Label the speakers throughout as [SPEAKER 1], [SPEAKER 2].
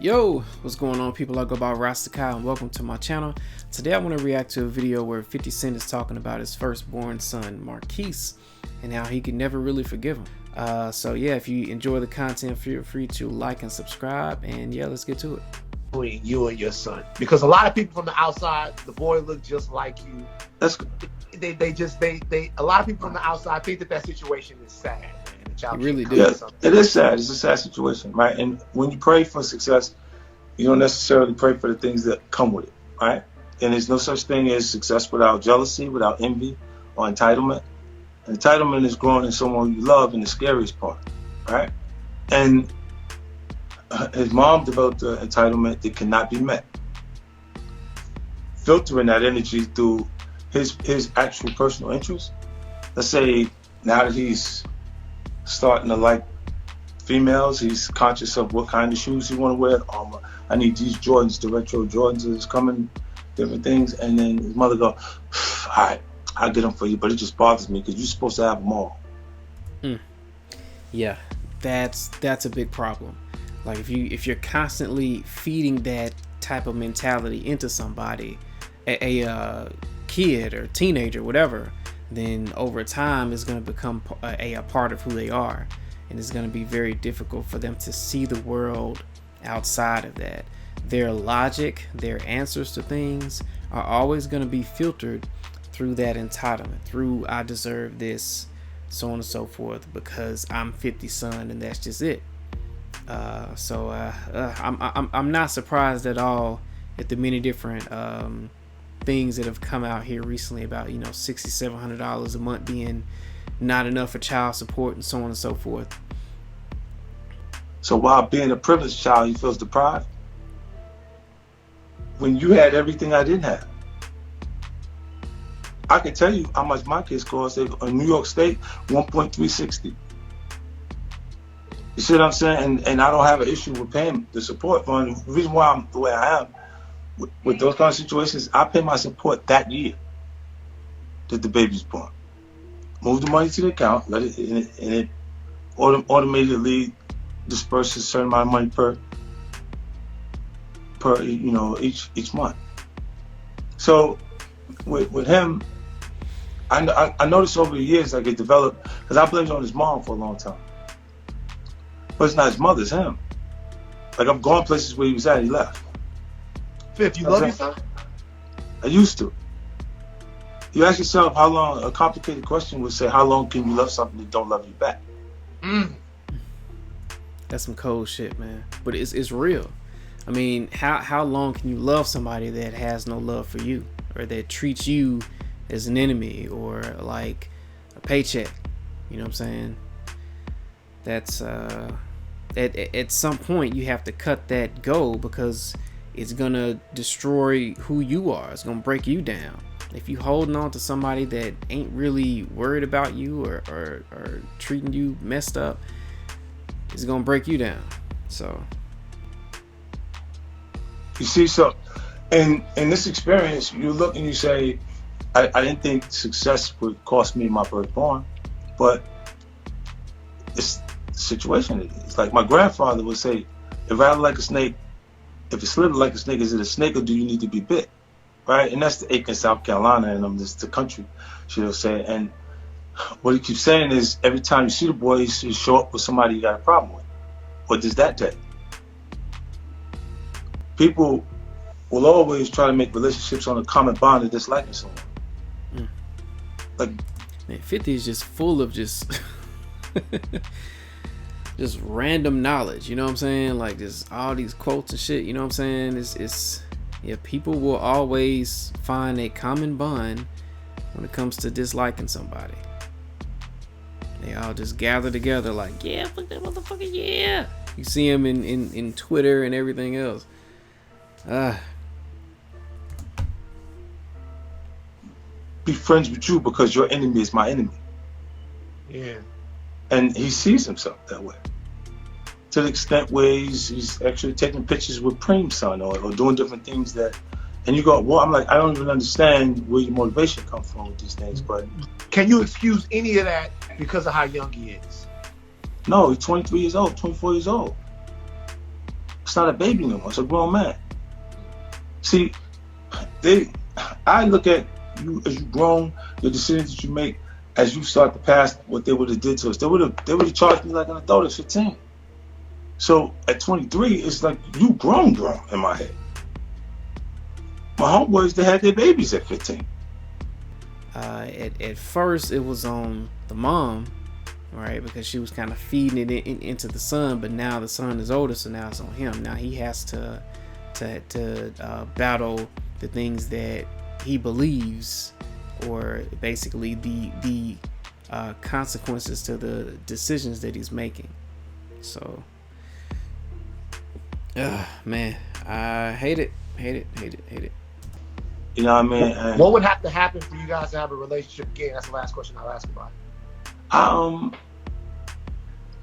[SPEAKER 1] Yo, what's going on, people? I go by Rasdakai and welcome to my channel. Today I want to react to a video where 50 Cent is talking about his firstborn son, Marquise, and how he could never really forgive him. So yeah, if you enjoy the content, feel free to like and subscribe, and yeah, let's get to it.
[SPEAKER 2] Between you and your son, because a lot of people from the outside, the boy looked just like you.
[SPEAKER 3] That's
[SPEAKER 2] A lot of people from the outside think that situation is sad, man. The child
[SPEAKER 1] really do.
[SPEAKER 3] Yeah, it is sad. It's a sad situation, right? And when you pray for success, you don't necessarily pray for the things that come with it, right? And there's no such thing as success without jealousy, without envy, or entitlement. And entitlement is growing in someone you love, in the scariest part, right? And his mom developed an entitlement that cannot be met, filtering that energy through his actual personal interests. Let's say now that he's starting to like females, he's conscious of what kind of shoes he want to wear. I need these Jordans, the retro Jordans is coming, different things. And then his mother go, all right, I'll get them for you, but it just bothers me because you're supposed to have them all.
[SPEAKER 1] Yeah, that's a big problem. Like if you're constantly feeding that type of mentality into somebody, a kid or teenager, whatever, then over time it's going to become a part of who they are, and it's going to be very difficult for them to see the world outside of that. Their logic, their answers to things are always going to be filtered through that entitlement, through I deserve this, so on and so forth, because I'm 50's son and that's just it. I'm not surprised at all at the many different things that have come out here recently about, $6,700 a month being not enough for child support and so on and so forth.
[SPEAKER 3] So while being a privileged child, he feels deprived. When you had everything I didn't have. I can tell you how much my kids cost. In New York State, $1.360. You see what I'm saying? And I don't have an issue with paying the support fund. The reason why I'm the way I am with those kind of situations, I pay my support that year that the baby's born. Move the money to the account, let it, and it automatically disperses a certain amount of money per each month. So with him, I noticed over the years like it developed, because I blamed it on his mom for a long time. But it's not his mother, it's him. Like I've gone places where he was at, he left.
[SPEAKER 2] Fifth, you love your son?
[SPEAKER 3] I used to. You ask yourself how long, a complicated question would say, how long can you love something that don't love you back?
[SPEAKER 1] That's some cold shit, man. But it's real. I mean, how long can you love somebody that has no love for you, or that treats you as an enemy or like a paycheck? You know what I'm saying? That's at some point you have to cut that go, because it's gonna destroy who you are. It's gonna break you down. If you holding on to somebody that ain't really worried about you or treating you messed up, it's gonna break you down. So
[SPEAKER 3] you see, so in this experience, you look and you say, I didn't think success would cost me my firstborn, but it's the situation it is. Like my grandfather would say, it rattled like a snake. If it slithered like a snake, is it a snake or do you need to be bit? Right? And that's the Aiken, South Carolina, and this the country, she'll say. And what he keeps saying is every time you see the boy, he's show up with somebody you got a problem with. What does that take? People will always try to make relationships on a common bond of disliking someone. Like,
[SPEAKER 1] man, 50 is just full of just just random knowledge, you know what I'm saying? Like just all these quotes and shit, you know what I'm saying? It's yeah, people will always find a common bond when it comes to disliking somebody. They all just gather together like, yeah, fuck that motherfucker, yeah. You see them in Twitter and everything else.
[SPEAKER 3] be friends with you because your enemy is my enemy.
[SPEAKER 2] Yeah.
[SPEAKER 3] And he sees himself that way. To the extent where he's actually taking pictures with Preem's son or doing different things that, and you go, well, I'm like, I don't even understand where your motivation comes from with these things, but.
[SPEAKER 2] Can you excuse any of that because of how young he is?
[SPEAKER 3] No, he's 23 years old, 24 years old. It's not a baby no more. It's a grown man. See, I look at you as you grown, the decisions that you make as you start to pass what they would have did to us. They would have charged me like an adult at 15. So at 23, it's like you grown in my head. My homeboys, they had their babies at 15.
[SPEAKER 1] At first, it was on the mom, right? Because she was kind of feeding it into the son, but now the son is older, so now it's on him. Now he has to battle the things that he believes, or basically the consequences to the decisions that he's making. So, man, I hate it.
[SPEAKER 3] You know what I mean? And
[SPEAKER 2] what would have to happen for you guys to have a relationship again? That's the last question I'll ask about it.
[SPEAKER 3] I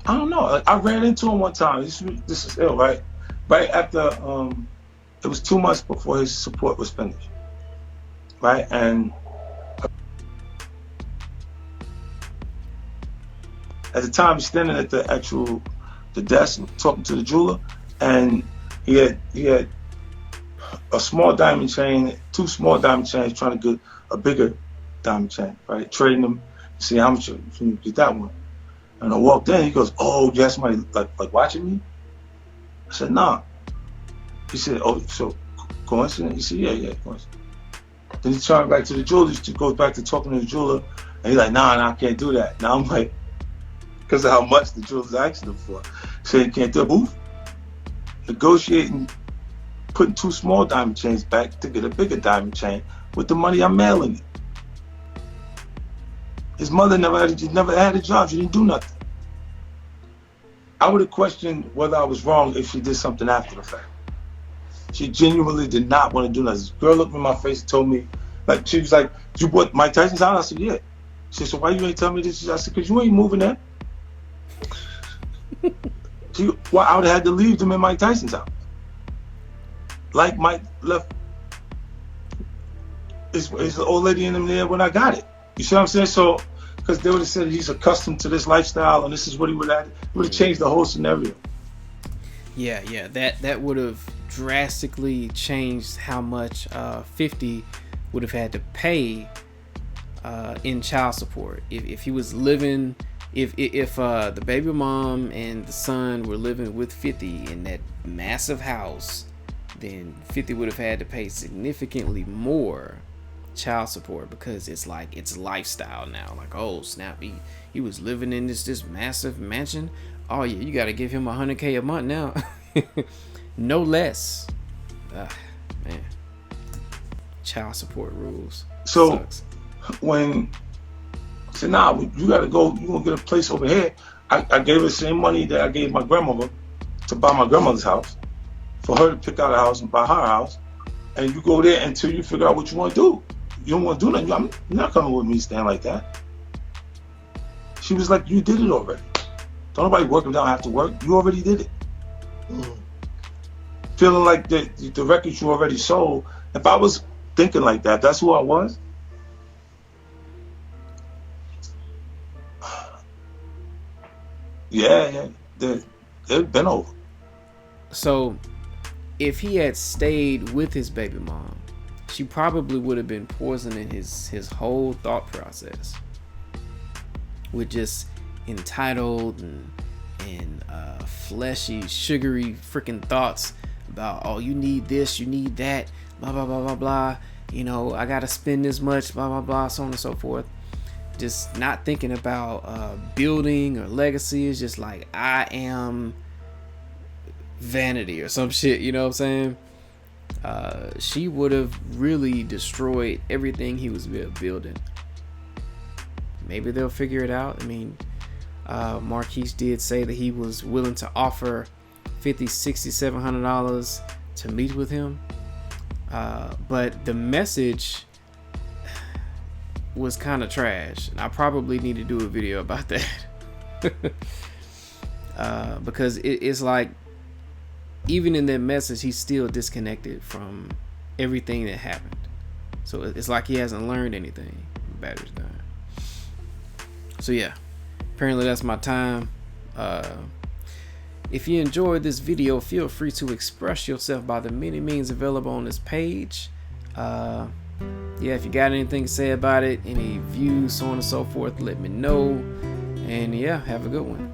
[SPEAKER 3] don't know. I ran into him one time. This is ill, right? Right after it was 2 months before his support was finished, right? And at the time, he's standing at the desk talking to the jeweler, and he had a small diamond chain, 2 small diamond chains, trying to get a bigger diamond chain, right? Trading them, see how much you can get that one. And I walked in, he goes, "Oh, you have somebody like watching me?" I said, "Nah." He said, "Oh, so coincidence?" He said, "Yeah, coincidence." Then he turned back to the jeweler, he goes back to talking to the jeweler, and he's like, nah, I can't do that. Now I'm like, because of how much the jeweler's asking him for. Saying, "Can't do it." Booth. Negotiating, putting 2 small diamond chains back to get a bigger diamond chain with the money I'm mailing it. His mother never had a job. She didn't do nothing. I would have questioned whether I was wrong if she did something after the fact. She genuinely did not want to do nothing. This girl looked me in my face and told me, like, she was like, "You bought Mike Tyson's house?" I said, "Yeah." She said, "So why you ain't tell me this?" I said, "Because you ain't moving there." I would have had to leave them in Mike Tyson's house. Like Mike left his old lady in him there when I got it. You see what I'm saying? So, because they would have said he's accustomed to this lifestyle and this is what he would have. It would have changed the whole scenario.
[SPEAKER 1] Yeah, that would have drastically changed how much 50 would have had to pay in child support if he was living. If the baby mom and the son were living with 50 in that massive house, then 50 would have had to pay significantly more child support, because it's like it's lifestyle now. Like, oh snap, he was living in this massive mansion. Oh yeah, you got to give him $100K a month now. No less. Man, child support rules.
[SPEAKER 3] So
[SPEAKER 1] sucks.
[SPEAKER 3] When I said, "Nah, you gotta go, you gonna get a place over here," I gave her the same money that I gave my grandmother to buy my grandmother's house, for her to pick out a house and buy her house. And you go there until you figure out what you want to do. You don't want to do nothing. You're not coming with me staying like that. She was like, "You did it already. Don't nobody work if they don't have to work. You already did it." Feeling like the records you already sold. If I was thinking like that, that's who I was. Yeah, they've been over.
[SPEAKER 1] So if he had stayed with his baby mom, she probably would have been poisoning his whole thought process with just entitled and fleshy, sugary freaking thoughts about, oh, you need this, you need that, blah blah blah blah blah, you know, I gotta spend this much, blah blah blah, so on and so forth. Just not thinking about building or legacy. Is just like, I am vanity or some shit, you know what I'm saying? She would have really destroyed everything he was building. Maybe they'll figure it out. I mean, Marquise did say that he was willing to offer $50, $60, $700 to meet with him, but the message was kind of trash, and I probably need to do a video about that. Because it's like, even in that message, he's still disconnected from everything that happened. So it's like he hasn't learned anything. Battery's dying. So yeah, apparently that's my time. If you enjoyed this video, feel free to express yourself by the many means available on this page. Yeah, if you got anything to say about it, any views, so on and so forth, let me know. And yeah, have a good one.